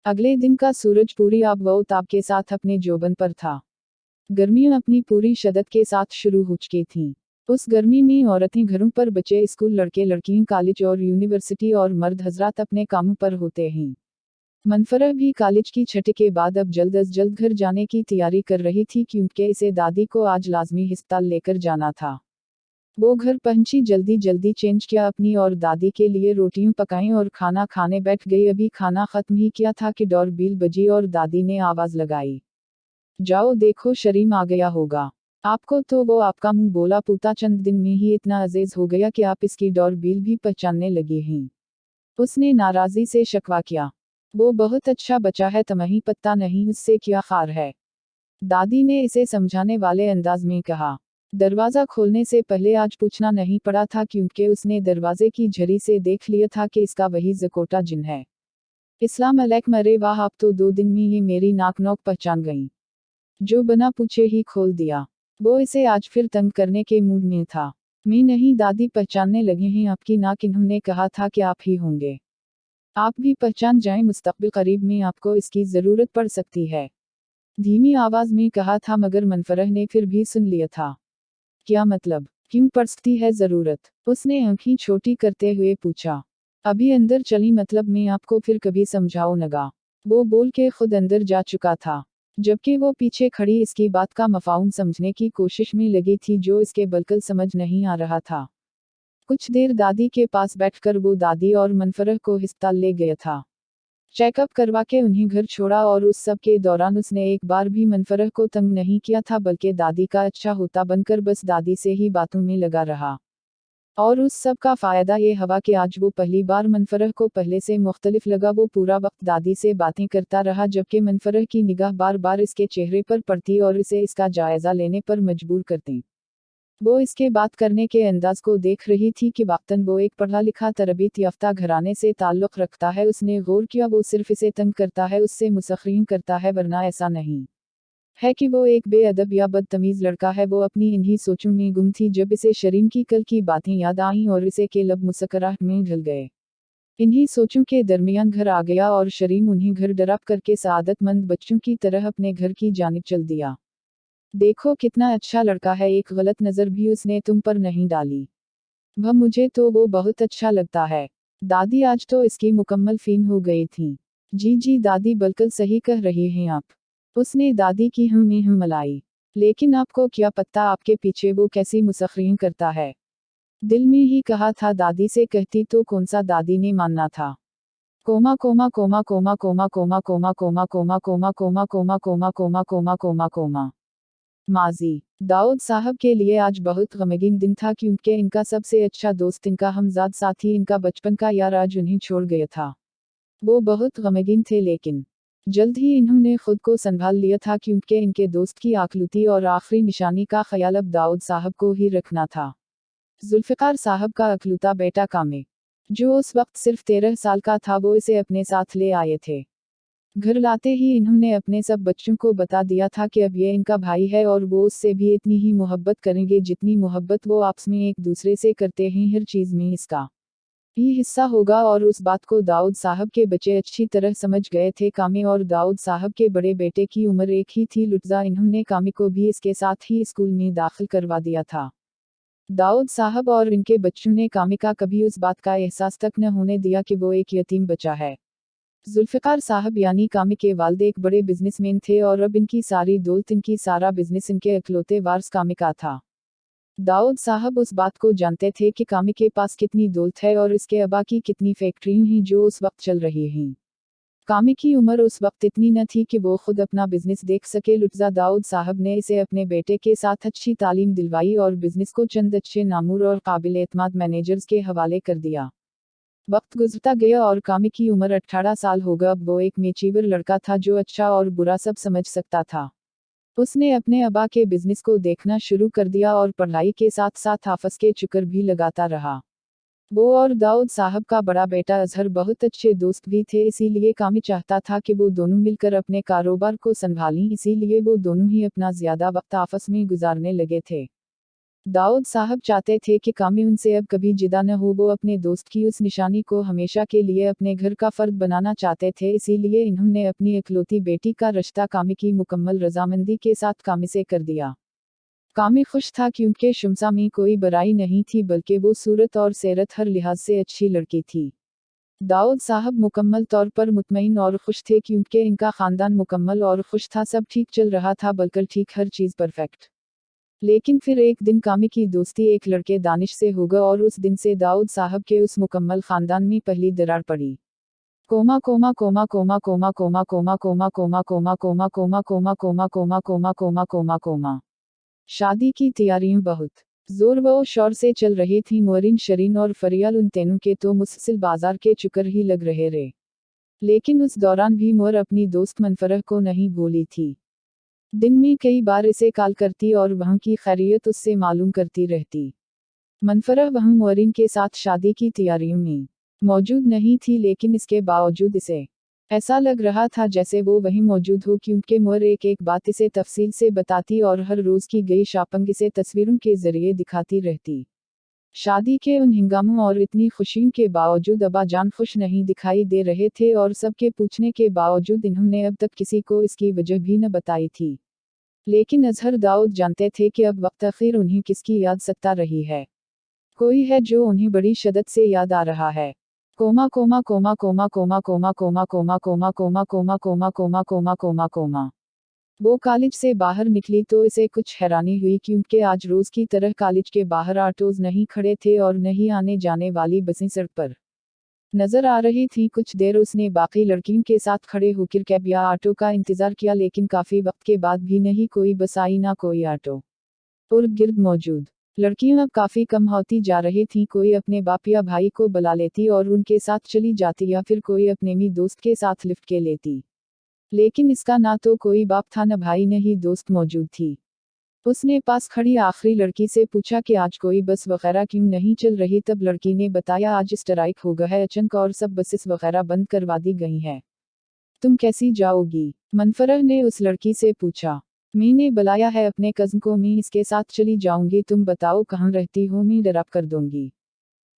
अगले दिन का सूरज पूरी आब व ताप के साथ अपने जोबन पर था। गर्मियां अपनी पूरी शदत के साथ शुरू हो चुकी थीं। उस गर्मी में औरतें घरों पर, बच्चे स्कूल, लड़के लड़कियां कॉलेज और यूनिवर्सिटी और मर्द हजरात अपने कामों पर होते हैं। मनफरह भी कॉलेज की छुट्टी के बाद अब जल्द अज जल्द घर जाने की तैयारी कर रही थी क्योंकि इसे दादी को आज लाजमी अस्पताल लेकर जाना था। वो घर पहुंची, जल्दी जल्दी चेंज किया अपनी और दादी के लिए रोटियां पकाईं और खाना खाने बैठ गई। अभी खाना खत्म ही किया था कि डोर बेल बजी और दादी ने आवाज लगाई, जाओ देखो शरीम आ गया होगा आपको। तो वो आपका मुंह बोला, पूता चंद दिन में ही इतना अजीज हो गया कि आप इसकी डोर बेल भी पहचानने लगे हैं। उसने नाराजगी से शकवा किया। वो बहुत अच्छा बच्चा है, तुम्हें पता नहीं उससे क्या खार है, दादी ने इसे समझाने वाले अंदाज में कहा। दरवाजा खोलने से पहले आज पूछना नहीं पड़ा था क्योंकि उसने दरवाजे की झरी से देख लिया था कि इसका वही जकोटा जिन है। इस्लाम अलैकुम, अरे वाह, आप तो 2 दिन में ही मेरी नाक नोक पहचान गई, जो बिना पूछे ही खोल दिया। वो इसे आज फिर तंग करने के मूड में था। मैं नहीं दादी, पहचानने लगे हैं आपकी नाक, इन्होंने कहा था कि आप ही होंगे, आप भी पहचान जाएं, मुस्तकबिल करीब में आपको इसकी ज़रूरत पड़ सकती है, धीमी आवाज़ में कहा था। मगर मनफरह ने फिर भी सुन लिया था। क्या मतलब, क्यों पड़ सकती है ज़रूरत, उसने आंखें छोटी करते हुए पूछा। अभी अंदर चली, मतलब मैं आपको फिर कभी समझाऊंगा, वो बोल के खुद अंदर जा चुका था, जबकि वो पीछे खड़ी इसकी बात का मफाहूम समझने की कोशिश में लगी थी जो इसके बिल्कुल समझ नहीं आ रहा था। कुछ देर दादी के पास बैठकर वो दादी और मनफरह को अस्पताल ले गया था। चेकअप करवा के उन्हें घर छोड़ा और उस सब के दौरान उसने एक बार भी मनफरह को तंग नहीं किया था, बल्कि दादी का अच्छा होता बनकर बस दादी से ही बातों में लगा रहा। और उस सब का फ़ायदा ये हवा कि आज वो पहली बार मनफरह को पहले से मुख्तलिफ लगा। वो पूरा वक्त दादी से बातें करता रहा जबकि मनफरह की निगाह बार बार इसके चेहरे पर पड़ती और इसे इसका जायज़ा लेने पर मजबूर करती। वो इसके बात करने के अंदाज को देख रही थी कि वाक़तन वो एक पढ़ा लिखा तरबियत याफ्ता घराने से ताल्लुक़ रखता है। उसने गौर किया, वो सिर्फ इसे तंग करता है, उससे मुसख़रीन करता है, वरना ऐसा नहीं है कि वो एक बेअदब या बदतमीज़ लड़का है। वो अपनी इन्हीं सोचों में गुम थी जब इसे शरीम की कल की बातें याद आईं और इसे के लब मुस्कुराहट में ढल गए। इन्हीं सोचों के दरमियान घर आ गया और शरीम उन्हें घर डराप करके सआदतमंद बच्चों की तरह अपने घर की जानिब चल दिया। देखो कितना अच्छा लड़का है, एक गलत नज़र भी उसने तुम पर नहीं डाली, वह मुझे तो वो बहुत अच्छा लगता है। दादी आज तो इसकी मुकम्मल फ़ीन हो गई थी। जी जी दादी, बिल्कुल सही कह रही हैं आप, उसने दादी की हम में हम मलाई। लेकिन आपको क्या पता आपके पीछे वो कैसी मुसख़रीन करता है, दिल में ही कहा था दादी से कहती तो कौन सा, दादी ने मानना था। Comma comma comma comma comma comma comma comma comma comma comma comma comma comma comma comma comma. माजी दाऊद साहब के लिए आज बहुत गमगीन दिन था क्योंकि इनका सबसे अच्छा दोस्त, इनका हमजाद साथी, इनका बचपन का यार आज उन्हें छोड़ गया था। वो बहुत गमगीन थे लेकिन जल्द ही इन्होंने खुद को संभाल लिया था क्योंकि इनके दोस्त की आखलूती और आखिरी निशानी का ख्याल अब दाऊद साहब को ही रखना था। जुल्फ़िकार साहब का अकलूता बेटा कामे, जो उस वक्त सिर्फ 13 साल का था, वो इसे अपने साथ ले आए थे। घर लाते ही इन्होंने अपने सब बच्चों को बता दिया था कि अब ये इनका भाई है और वो उससे भी इतनी ही मोहब्बत करेंगे जितनी मोहब्बत वो आपस में एक दूसरे से करते हैं, हर चीज़ में इसका भी हिस्सा होगा। और उस बात को दाऊद साहब के बच्चे अच्छी तरह समझ गए थे। कामे और दाऊद साहब के बड़े बेटे की उम्र एक ही थी। लुत्ज़ा इन्होंने कामे को भी इसके साथ ही स्कूल में दाखिल करवा दिया था। दाऊद साहब और इनके बच्चों ने कामे का कभी उस बात का एहसास तक न होने दिया कि वो एक यतीम बच्चा है। जुल्फ़िकार साहब यानी कामे के वालिद एक बड़े बिजनेसमैन थे और अब इनकी सारी दौलत, इनकी सारा बिजनेस इनके इकलौते वारिस कामे का था। दाऊद साहब उस बात को जानते थे कि कामे के पास कितनी दौलत है और इसके अबा की कितनी फैक्ट्रियां हैं जो उस वक्त चल रही हैं। कामे की उम्र उस वक्त इतनी न थी कि वो खुद अपना बिजनेस देख सके। लुत्ज़ा दाऊद साहब ने इसे अपने बेटे के साथ अच्छी तालीम दिलवाई और बिजनेस को चंद अच्छे नामूर और काबिल एतमाद मैनेजर्स के हवाले कर दिया। वक्त गुजरता गया और कामे की उम्र 18 साल हो गया। अब वो एक मेचीवर लड़का था जो अच्छा और बुरा सब समझ सकता था। उसने अपने अबा के बिजनेस को देखना शुरू कर दिया और पढ़ाई के साथ साथ हाफज के चक्कर भी लगाता रहा। वो और दाऊद साहब का बड़ा बेटा अजहर बहुत अच्छे दोस्त भी थे, इसीलिए कामे चाहता था कि वो दोनों मिलकर अपने कारोबार को संभालें, इसीलिए वो दोनों ही अपना ज़्यादा वक्त आपस में गुजारने लगे थे। दाऊद साहब चाहते थे कि कामी उनसे अब कभी जुदा न हो। वो अपने दोस्त की उस निशानी को हमेशा के लिए अपने घर का फर्द बनाना चाहते थे, इसीलिए इन्होंने अपनी इकलौती बेटी का रिश्ता कामी की मुकम्मल रजामंदी के साथ कामी से कर दिया। कामी खुश था क्योंकि शुमसा में कोई बुराई नहीं थी, बल्कि वो सूरत और सेरत हर लिहाज से अच्छी लड़की थी। दाऊद साहब मुकम्मल तौर पर मुतमईन और खुश थे क्योंकि इनका खानदान मुकम्मल और खुश था, सब ठीक चल रहा था, बल्कि ठीक हर चीज़ परफेक्ट। लेकिन फिर एक दिन कामी की दोस्ती एक लड़के दानिश से होगा और उस दिन से दाऊद साहब के उस मुकम्मल खानदान में पहली दरार पड़ी। Comma comma comma comma comma comma comma comma comma comma comma comma comma comma comma comma comma comma comma. शादी की तैयारियां बहुत जोर व शोर से चल रही थी। मोरिन, शरीन और फरियाल उन तीनों के तो मुफस्सिल बाजार के चक्कर ही लग रहे रे। लेकिन उस दौरान भी मोर अपनी दोस्त मनफरह को नहीं भूली थी। दिन में कई बार इसे कॉल करती और वहाँ की खैरियत उससे मालूम करती रहती। मनफरह वहाँ मोरिन के साथ शादी की तैयारियों में मौजूद नहीं थी, लेकिन इसके बावजूद इसे ऐसा लग रहा था जैसे वो वहीं मौजूद हो, क्योंकि मोर एक एक बात इसे तफसील से बताती और हर रोज़ की गई शॉपिंग इसे तस्वीरों के जरिए दिखाती रहती। शादी के उन हंगामों और इतनी खुशियों के बावजूद अब्बा जान खुश नहीं दिखाई दे रहे थे और सबके पूछने के बावजूद इन्होंने अब तक किसी को इसकी वजह भी न बताई थी। लेकिन अजहर दाऊद जानते थे कि अब वक्त आखिर उन्हें किसकी याद सता रही है। कोई है जो उन्हें बड़ी शिद्दत से याद आ रहा है। Comma comma comma comma comma comma comma comma comma comma comma comma comma comma comma comma. वो कॉलेज से बाहर निकली तो इसे कुछ हैरानी हुई, क्योंकि आज रोज की तरह कॉलेज के बाहर ऑटोज नहीं खड़े थे और नहीं आने जाने वाली बसें सड़क पर नजर आ रही थी। कुछ देर उसने बाकी लड़कियों के साथ खड़े होकर कैब या ऑटो का इंतजार किया, लेकिन काफी वक्त के बाद भी नहीं कोई बस आई, ना कोई ऑटो इर्द गिर्द मौजूद। लड़कियां अब काफी कम होती जा रही थीं। कोई अपने बाप या भाई को बुला लेती और उनके साथ चली जाती, या फिर कोई अपने मी दोस्त के साथ लिफ्ट के लेती। लेकिन इसका ना तो कोई बाप था, न भाई, न ही दोस्त मौजूद थी। उसने पास खड़ी आखिरी लड़की से पूछा कि आज कोई बस वगैरह क्यों नहीं चल रही। तब लड़की ने बताया आज स्ट्राइक हो गया है अचानक और सब बसेस वगैरह बंद करवा दी गई हैं। तुम कैसी जाओगी? मनफरह ने उस लड़की से पूछा। मैंने बुलाया है अपने कज़न को, मैं इसके साथ चली जाऊंगी। तुम बताओ कहाँ रहती हो, मैं ड्रॉप कर दूंगी।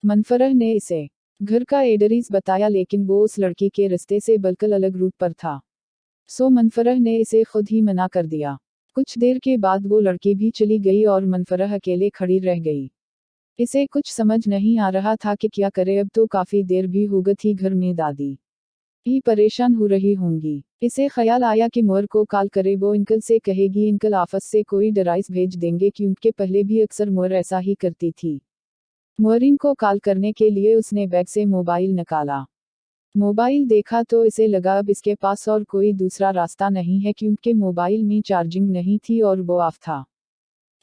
मनफरह ने इसे घर का एड्रेस बताया, लेकिन वो उस लड़की के रास्ते से बिल्कुल अलग रूट पर था। सो मनफरह ने इसे खुद ही मना कर दिया। कुछ देर के बाद वो लड़की भी चली गई और मनफरह अकेले खड़ी रह गई। इसे कुछ समझ नहीं आ रहा था कि क्या करे। अब तो काफी देर भी हो गई थी। घर में दादी भी परेशान हो रही होंगी। इसे ख्याल आया कि मोर को कॉल करे, वो अंकल से कहेगी अंकल ऑफिस से कोई ड्राइस भेज देंगे, क्योंकि पहले भी अक्सर मोर ऐसा ही करती थी। मोरिन को कॉल करने के लिए उसने बैग से मोबाइल निकाला। मोबाइल देखा तो इसे लगा अब इसके पास और कोई दूसरा रास्ता नहीं है, क्योंकि मोबाइल में चार्जिंग नहीं थी और वो ऑफ था।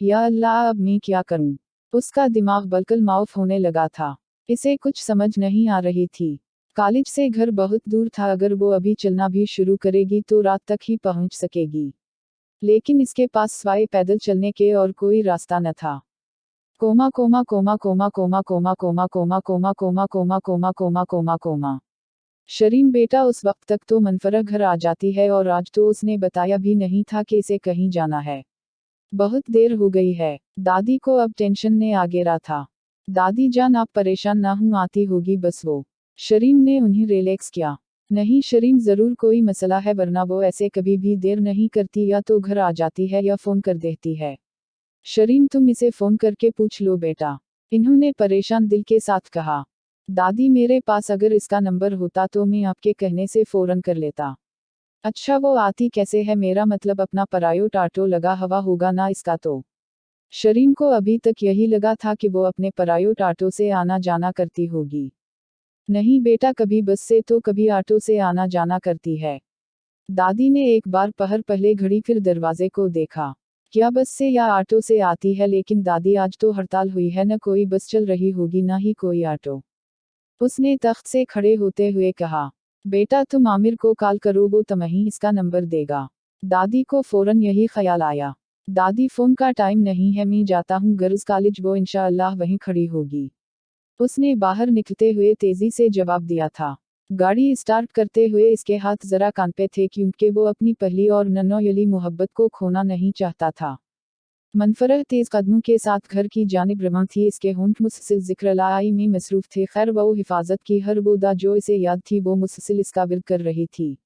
या अल्लाह, अब मैं क्या करूं? उसका दिमाग बिल्कुल माउफ होने लगा था। इसे कुछ समझ नहीं आ रही थी। कॉलेज से घर बहुत दूर था, अगर वो अभी चलना भी शुरू करेगी तो रात तक ही पहुंच सकेगी। लेकिन इसके पास सिवाय पैदल चलने के और कोई रास्ता न था। Comma comma comma comma comma comma comma comma comma comma comma comma comma comma comma. Sharim बेटा, उस वक्त तक तो मनफरह घर आ जाती है और आज तो उसने बताया भी नहीं था कि इसे कहीं जाना है। बहुत देर हो गई है। दादी को अब टेंशन ने आ घेरा था। दादी जान, आप परेशान ना हो, आती होगी बस वो। शरीम ने उन्हें रिलैक्स किया। नहीं शरीम, जरूर कोई मसला है, वरना वो ऐसे कभी भी देर नहीं करती, या तो घर आ जाती है या फोन कर देती है। शरीम, तुम इसे फोन करके पूछ लो बेटा, इन्होंने परेशान दिल के साथ कहा। दादी, मेरे पास अगर इसका नंबर होता तो मैं आपके कहने से फौरन कर लेता। अच्छा, वो आती कैसे है? मेरा मतलब अपना प्राइवेट ऑटो लगा हुआ होगा ना इसका तो। शरीम को अभी तक यही लगा था कि वो अपने प्राइवेट ऑटो से आना जाना करती होगी। नहीं बेटा, कभी बस से तो कभी ऑटो से आना जाना करती है। दादी ने एक बार पहर पहले घड़ी फिर दरवाजे को देखा। क्या बस से या ऑटो से आती है? लेकिन दादी, आज तो हड़ताल हुई है, न कोई बस चल रही होगी ना ही कोई ऑटो। उसने तख्त से खड़े होते हुए कहा। बेटा, तुम आमिर को कॉल करो, वो तुम्हें इसका नंबर देगा। दादी को फौरन यही ख्याल आया। दादी, फोन का टाइम नहीं है, मैं जाता हूँ गर्ल्स कॉलेज, वो इंशाअल्लाह वहीं खड़ी होगी। उसने बाहर निकलते हुए तेजी से जवाब दिया था। गाड़ी स्टार्ट करते हुए इसके हाथ जरा कान पे थे, क्योंकि वो अपनी पहली और नन्नोयली मोहब्बत को खोना नहीं चाहता था। मनफरह तेज कदमों के साथ घर की जानिब रवां थी। इसके होंठ मुसलसिल जिक्र लाई में मसरूफ थे। खैर वो हिफाजत की हर बोदा जो इसे याद थी वो मुसलसिल इसका विर्द कर रही थी।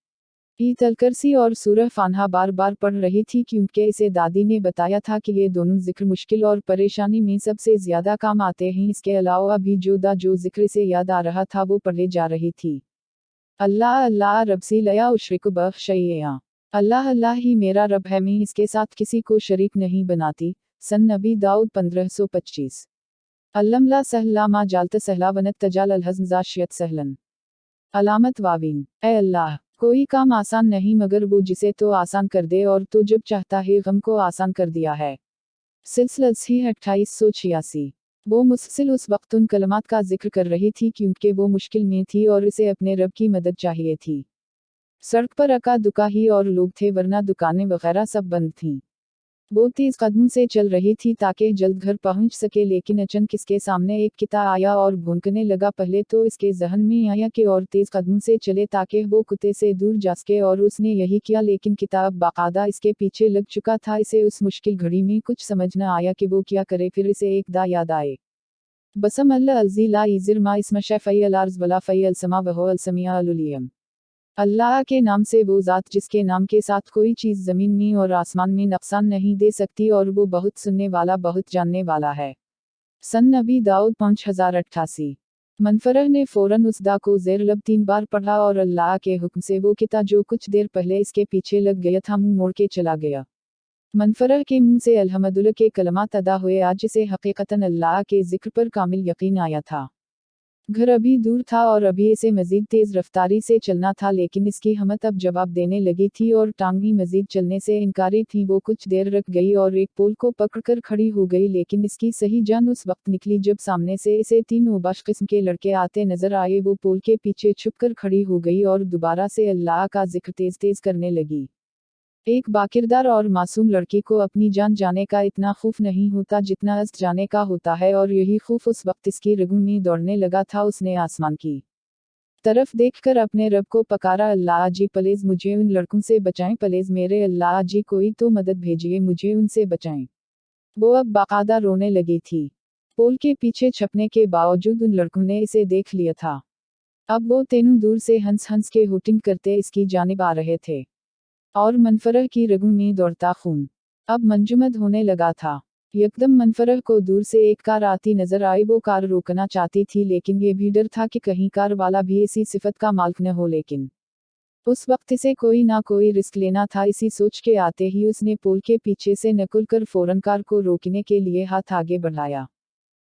ईद अलकरसी और सूरह फानहा बार बार पढ़ रही थी क्योंकि इसे दादी ने बताया था कि ये दोनों जिक्र मुश्किल और परेशानी में सबसे ज्यादा काम आते हैं। इसके अलावा भी जो जिक्र इसे याद आ रहा था वो पढ़े जा रही थी। अल्लाह अल्लाह रब्सी लया उशरिक बख्शैया, अल्लाह अल्लाह ही मेरा रब है, मैं इसके साथ किसी को शरीक नहीं बनाती। सन नबी दाऊद 1525। अल्लमला सहला मा जालत सहला वनत तजाल अलहज़न सहलन। अलामत वावीन, ए अल्लाह, कोई काम आसान नहीं मगर वो जिसे तो आसान कर दे और तो जब चाहता है गम को आसान कर दिया है। सिलसिला 2886। वो मुसलसिल उस वक्त उन कलमात का जिक्र कर रही थी क्योंकि वो मुश्किल में थी और इसे अपने रब की मदद चाहिए थी। सड़क पर अका दुका ही और लोग थे वरना दुकानें वगैरह सब बंद थीं। वो तेज कदम से चल रही थी ताकि जल्द घर पहुंच सके, लेकिन अचानक इसके सामने एक कुत्ता आया और भौंकने लगा। पहले तो इसके जहन में आया कि और तेज कदम से चले ताकि वो कुत्ते से दूर जा सके और उसने यही किया, लेकिन किताब बाकायदा इसके पीछे लग चुका था। इसे उस मुश्किल घड़ी में कुछ समझ न आया कि वो क्या करे। फिर इसे एक दा याद आए, बसम अल्लाह अलजी ला इज़िर मा इसम शफ़ई अल अर्ज़ वला फ़ई अल समा वहो अल समिया अल उलियम। अल्लाह के नाम से, वो ज़ात जिसके नाम के साथ कोई चीज़ ज़मीन में और आसमान में नुकसान नहीं दे सकती और वो बहुत सुनने वाला बहुत जानने वाला है। सन नबी दाऊद 5088। मनफरह ने फ़ौरन उस दा को ज़ेर लब 3 बार पढ़ा और अल्लाह के हुक्म से वो किता जो कुछ देर पहले इसके पीछे लग गया था मुंह मोड़ के चला गया। मनफरह के मुंह से अल्हम्दुलिल्लाह के कलमात अदा हुए। आज इसे हकीकतन अल्लाह के जिक्र पर कामिल यकीन आया था। घर अभी दूर था और अभी इसे मजीद तेज रफ्तारी से चलना था, लेकिन इसकी हिम्मत अब जवाब देने लगी थी और टांग भी मजीद चलने से इनकारी थी। वो कुछ देर रुक गई और एक पोल को पकड़कर खड़ी हो गई, लेकिन इसकी सही जान उस वक्त निकली जब सामने से इसे 3 उबाश किस्म के लड़के आते नजर आए। वो पोल के पीछे छुपकर खड़ी हो गई और दोबारा से अल्लाह का जिक्र तेज तेज करने लगी। एक बाकिरदार और मासूम लड़की को अपनी जान जाने का इतना खौफ नहीं होता जितना अस्त जाने का होता है, और यही खौफ उस वक्त इसकी रगों में दौड़ने लगा था। उसने आसमान की तरफ देखकर अपने रब को पकारा, अल्लाह जी प्लीज मुझे उन लड़कों से बचाएं, प्लीज मेरे अल्लाह जी कोई तो मदद भेजिए, मुझे उनसे बचाएं। वो अब बाकायदा रोने लगी थी। पोल के पीछे छपने के बावजूद उन लड़कों ने इसे देख लिया था। अब वो तीनों दूर से हंस हंस के हुटिंग करते इसकी जानिब आ रहे थे और मनफरह की रगों में दौड़ता खून अब मंजुमद होने लगा था। यकदम मनफरह को दूर से एक कार आती नजर आई। वो कार रोकना चाहती थी, लेकिन ये भी डर था कि कहीं कार वाला भी इसी सिफत का मालिक न हो। लेकिन उस वक्त इसे कोई ना कोई रिस्क लेना था। इसी सोच के आते ही उसने पोल के पीछे से निकल कर फौरन कार को रोकने के लिए हाथ आगे बढ़ाया।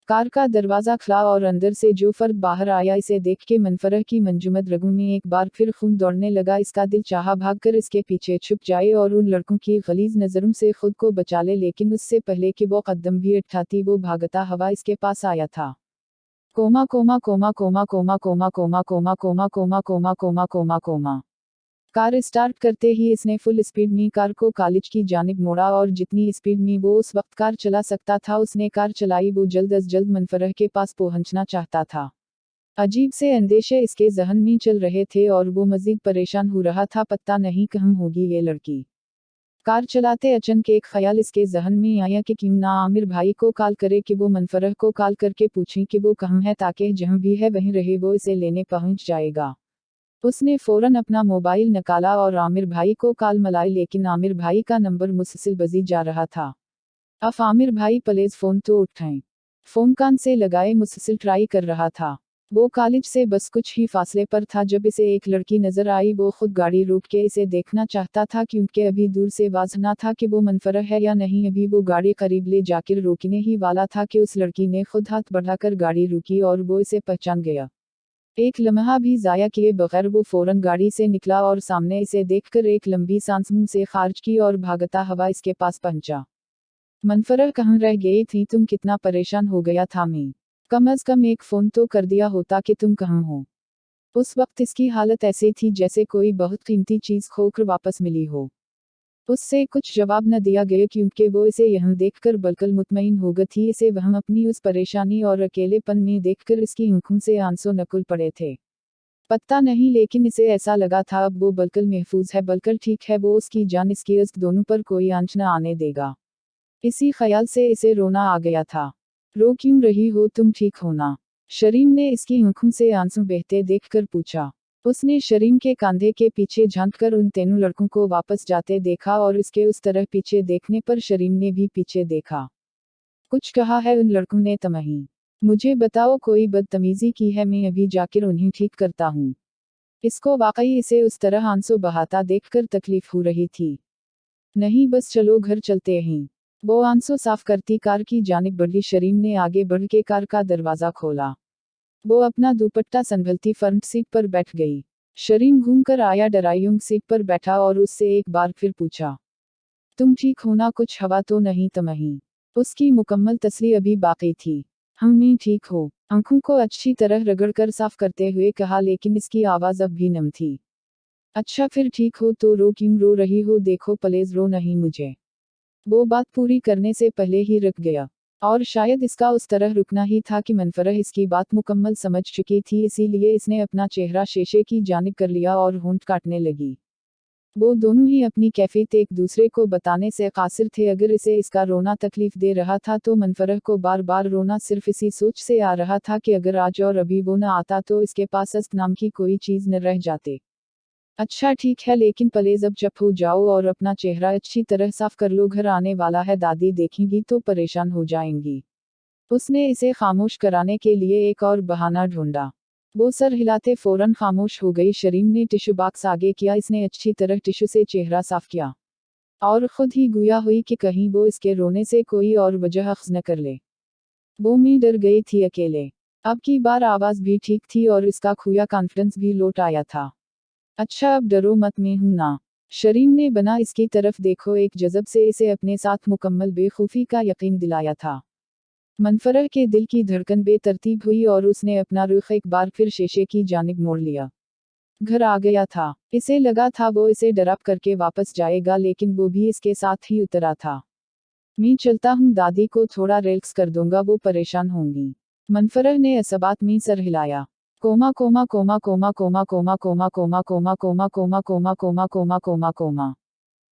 कार का दरवाज़ा खुला और अंदर से जो फर्द बाहर आया, इसे देख के मनफरह की मंजुमद रगों में एक बार फिर खून दौड़ने लगा। इसका दिल चाहा भागकर इसके पीछे छुप जाए और उन लड़कों की गलीज नज़रों से खुद को बचा ले, लेकिन उससे पहले कि वो कदम भी उठाती वो भागता हवा इसके पास आया था। Comma comma comma comma comma comma comma comma comma comma comma comma comma comma. Car start करते ही इसने फुल स्पीड में कार को कॉलेज की जानिब मोड़ा और जितनी स्पीड में वो उस वक्त कार चला सकता था उसने कार चलाई। वो जल्द अज जल्द मनफरह के पास पहुंचना चाहता था। अजीब से अंदेशे इसके जहन में चल रहे थे और वो मजीद परेशान हो रहा था। पता नहीं कहाँ होगी ये लड़की। कार चलाते अचानक एक ख्याल इसके जहन में आया कि क्यों ना आमिर भाई को कॉल करे कि वो मनफरह को कॉल करके पूछें कि वो कहाँ है, ताकि जहाँ भी है वहीं रहे, वो इसे लेने पहुंच जाएगा। उसने फौरन अपना मोबाइल निकाला और आमिर भाई को कॉल मिलाई, लेकिन आमिर भाई का नंबर मुसलसिल बजी जा रहा था। अब आमिर भाई प्लीज फ़ोन तो उठाएं। फ़ोन कान से लगाए मुसलसिल ट्राई कर रहा था। वो कॉलेज से बस कुछ ही फासले पर था जब इसे एक लड़की नजर आई। वो खुद गाड़ी रोक के इसे देखना चाहता था क्योंकि अभी दूर से वाज़ह ना था कि वो मनफरह है या नहीं। अभी वो गाड़ी करीब ले जाकर रोकने ही वाला था कि उस लड़की ने खुद हाथ बढ़ाकर गाड़ी रुकी और वो इसे पहचान गया। एक लम्हा भी ज़ाया किए बगैर वो फौरन गाड़ी से निकला और सामने इसे देखकर एक लंबी सांस मुंह से खारिज की और भागता हवा इसके पास पहुंचा। मनफरह कहाँ रह गई थी तुम? कितना परेशान हो गया था मैं। कम अज कम एक फ़ोन तो कर दिया होता कि तुम कहाँ हो। उस वक्त इसकी हालत ऐसी थी जैसे कोई बहुत कीमती चीज़ खोकर वापस मिली हो। उससे कुछ जवाब न दिया गया क्योंकि वो इसे यहाँ देखकर बल्कि मुतमईन हो गई थी। इसे वहाँ अपनी उस परेशानी और अकेलेपन में देखकर इसकी आंखों से आंसू नकुल पड़े थे। पता नहीं, लेकिन इसे ऐसा लगा था अब वो बल्कि महफूज है, बल्कि ठीक है, वो उसकी जान इसकी इज्जत दोनों पर कोई आंच न आने देगा। इसी ख्याल से इसे रोना आ गया था। रो क्यों रही हो, तुम ठीक हो ना? शरीम ने इसकी आंखों से आंसू बहते देखकर पूछा। उसने शरीम के कंधे के पीछे झांककर उन तीनों लड़कों को वापस जाते देखा और इसके उस तरह पीछे देखने पर शरीम ने भी पीछे देखा। कुछ कहा है उन लड़कों ने तमही। मुझे बताओ, कोई बदतमीजी की है? मैं अभी जाकर उन्हें ठीक करता हूँ। इसको वाकई इसे उस तरह आंसू बहाता देखकर तकलीफ हो रही थी। नहीं, बस चलो घर चलते हैं। वो आंसू साफ करती कार की जानिब बढ़ी। शरीम ने आगे बढ़ के कार का दरवाजा खोला। वो अपना दुपट्टा संभलती फ्रंट सीट पर बैठ गई। शरीम घूमकर आया, डरायूं सीट पर बैठा और उससे एक बार फिर पूछा, तुम ठीक हो ना? कुछ हवा तो नहीं तमही? उसकी मुकम्मल तसल्ली अभी बाकी थी। मैं ठीक हो, आंखों को अच्छी तरह रगड़कर साफ करते हुए कहा, लेकिन इसकी आवाज अब भी नम थी। अच्छा फिर ठीक हो तो रो क्यों रो रही हो? देखो प्लीज रो नहीं मुझे। वो बात पूरी करने से पहले ही रुक गया। और शायद इसका उस तरह रुकना ही था कि मनफरह इसकी बात मुकम्मल समझ चुकी थी, इसीलिए इसने अपना चेहरा शीशे की जानिब कर लिया और होंठ काटने लगी। वो दोनों ही अपनी कैफियत एक दूसरे को बताने से कासिर थे। अगर इसे इसका रोना तकलीफ दे रहा था तो मनफरह को बार बार रोना सिर्फ इसी सोच से आ रहा था कि अगर आज और अभी वो न आता तो इसके पास अस्त नाम की कोई चीज़ न रह जाते। अच्छा ठीक है, लेकिन प्लीज अब चुप हो जाओ और अपना चेहरा अच्छी तरह साफ कर लो, घर आने वाला है, दादी देखेंगी तो परेशान हो जाएंगी। उसने इसे खामोश कराने के लिए एक और बहाना ढूंढा। वो सर हिलाते फौरन खामोश हो गई। शरीम ने टिश्यू बॉक्स आगे किया। इसने अच्छी तरह टिश्यू से चेहरा साफ किया और खुद ही गुया हुई कि कहीं वो इसके रोने से कोई और वजह अख्ज़ न कर ले। वो मैं डर गई थी अकेले। अब की बार आवाज़ भी ठीक थी और इसका खोया कॉन्फिडेंस भी लौट आया था। अच्छा अब डरो मत, मैं हूं ना। शरीम ने बना इसकी तरफ देखो एक जज़ब से इसे अपने साथ मुकम्मल बेखौफी का यकीन दिलाया था। मनफरह के दिल की धड़कन बेतरतीब हुई और उसने अपना रुख एक बार फिर शीशे की जानिब मोड़ लिया। घर आ गया था। इसे लगा था वो इसे डराप करके वापस जाएगा, लेकिन वो भी इसके साथ ही उतरा था। मैं चलता हूँ, दादी को थोड़ा रिलैक्स कर दूंगा, वो परेशान होंगी। मनफरह ने असबात में सर हिलाया। Comma comma comma comma comma comma comma comma comma comma comma comma comma comma comma comma.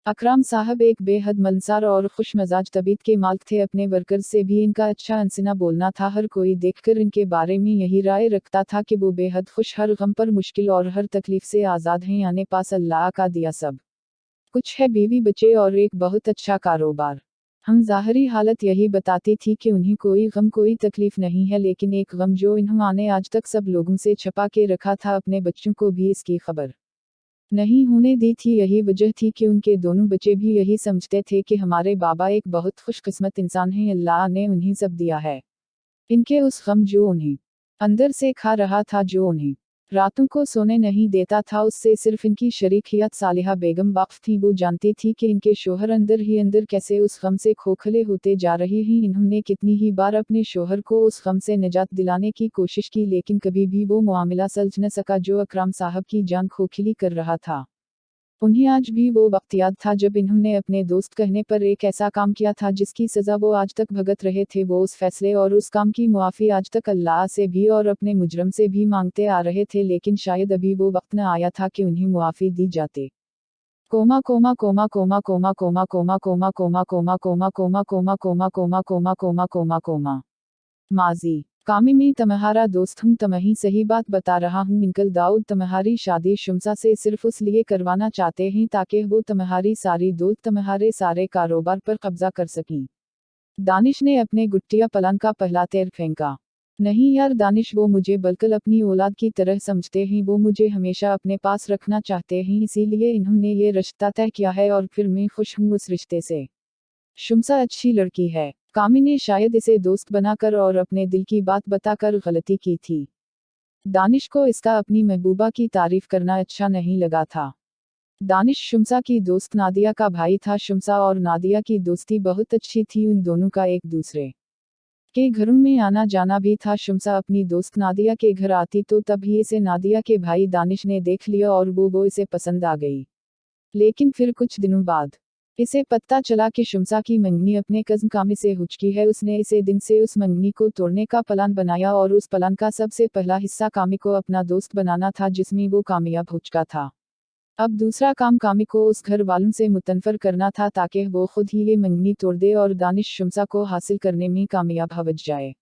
Akram साहब एक बेहद मलसार और खुश मजाज तबीयत के मालिक थे। अपने वर्कर्स से भी इनका अच्छा अनसिना बोलना था। हर कोई देखकर इनके बारे में यही राय रखता था कि वो बेहद खुश, हर गम पर मुश्किल और हर तकलीफ से आज़ाद हैं। आने पास अल्लाह का दिया सब कुछ है, बीवी बच्चे और एक बहुत अच्छा कारोबार। हम ज़ाहरी हालत यही बताती थी कि उन्हें कोई गम कोई तकलीफ नहीं है, लेकिन एक गम जो इन्होंने आज तक सब लोगों से छुपा के रखा था, अपने बच्चों को भी इसकी खबर नहीं होने दी थी। यही वजह थी कि उनके दोनों बच्चे भी यही समझते थे कि हमारे बाबा एक बहुत खुशकिस्मत इंसान हैं, अल्लाह ने उन्हें सब दिया है। इनके उस गम जो उन्हें अंदर से खा रहा था, जो उन्हें रातों को सोने नहीं देता था, उससे सिर्फ इनकी शरीकियत सालिहा बेगम वाक़िफ़ थी। वो जानती थी कि इनके शोहर अंदर ही अंदर कैसे उस गम से खोखले होते जा रहे हैं। इन्होंने कितनी ही बार अपने शोहर को उस गम से निजात दिलाने की कोशिश की, लेकिन कभी भी वो मामला सुलझ न सका जो अकराम साहब की जान खोखली कर रहा था। उन्हें आज भी वो वक्त याद था जब इन्होंने अपने दोस्त कहने पर एक ऐसा काम किया था जिसकी सज़ा वो आज तक भुगत रहे थे। वो उस फैसले और उस काम की मुआफ़ी आज तक अल्लाह से भी और अपने मुजरम से भी मांगते आ रहे थे, लेकिन शायद अभी वो वक्त न आया था कि उन्हें मुआफ़ी दी जाती। Comma comma comma comma comma comma comma comma comma comma comma comma comma comma comma comma comma comma comma. माजी कामी में तुम्हारा दोस्त हूँ, तुम्हें सही बात बता रहा हूँ। अंकल दाऊद तुम्हारी शादी शुमसा से सिर्फ उस लिए करवाना चाहते हैं ताकि वो तुम्हारी सारी दौलत, तुम्हारे सारे कारोबार पर कब्जा कर सकें। दानिश ने अपने गुट्टिया पलान का पहला तेर फेंका। नहीं यार दानिश, वो मुझे बल्कि अपनी औलाद की तरह समझते हैं। वो मुझे हमेशा अपने पास रखना चाहते हैं, इसीलिए इन्होंने ये रिश्ता तय किया है और फिर मैं खुश हूँ उस रिश्ते से। शुमसा अच्छी लड़की है। कामी ने शायद इसे दोस्त बनाकर और अपने दिल की बात बताकर गलती की थी। दानिश को इसका अपनी महबूबा की तारीफ करना अच्छा नहीं लगा था। दानिश शुमसा की दोस्त नादिया का भाई था। शुमसा और नादिया की दोस्ती बहुत अच्छी थी। उन दोनों का एक दूसरे के घरों में आना जाना भी था। शुमसा अपनी दोस्त नादिया के घर आती तो तभी इसे नादिया के भाई दानिश ने देख लिया और वो इसे पसंद आ गई। लेकिन फिर कुछ दिनों बाद इसे पता चला कि शुमसा की मंगनी अपने कज़न कामी से हो चुकी है। उसने इसे दिन से उस मंगनी को तोड़ने का प्लान बनाया और उस प्लान का सबसे पहला हिस्सा कामी को अपना दोस्त बनाना था, जिसमें वो कामयाब हो चुका था। अब दूसरा काम कामी को उस घर वालों से मुतनफर करना था ताकि वो खुद ही ये मंगनी तोड़ दे और दानिश शुमसा को हासिल करने में कामयाब हो जाए।